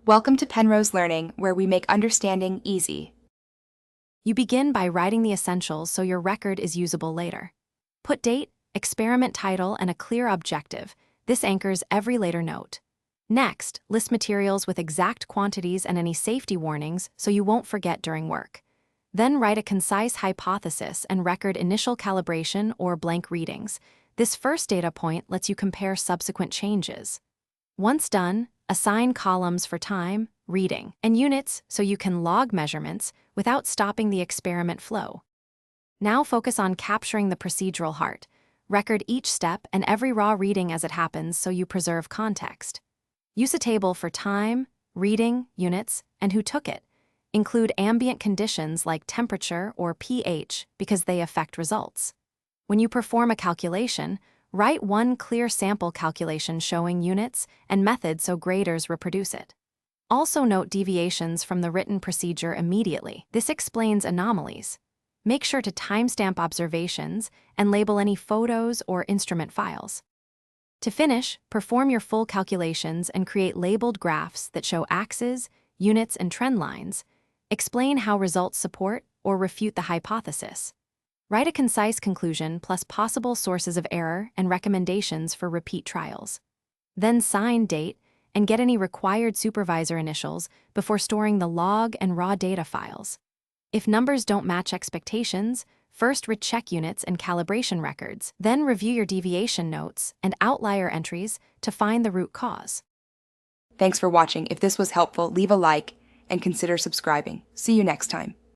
Welcome to Penrose Learning, where we make understanding easy. You begin by writing the essentials so your record is usable later. Put date, experiment title, and a clear objective. This anchors every later note. Next, list materials with exact quantities and any safety warnings so you won't forget during work. Then write a concise hypothesis and record initial calibration or blank readings. This first data point lets you compare subsequent changes. Once done, assign columns for time, reading, and units so you can log measurements without stopping the experiment flow. Now focus on capturing the procedural heart. Record each step and every raw reading as it happens so you preserve context. Use a table for time, reading, units, and who took it. Include ambient conditions like temperature or pH because they affect results. When you perform a calculation, write one clear sample calculation showing units and method so graders reproduce it. Also note deviations from the written procedure immediately. This explains anomalies. Make sure to timestamp observations and label any photos or instrument files. To finish, perform your full calculations and create labeled graphs that show axes, units, and trend lines. Explain how results support or refute the hypothesis. Write a concise conclusion plus possible sources of error and recommendations for repeat trials. Then sign date and get any required supervisor initials before storing the log and raw data files. If numbers don't match expectations, first recheck units and calibration records, then review your deviation notes and outlier entries to find the root cause. Thanks for watching. If this was helpful, leave a like and consider subscribing. See you next time.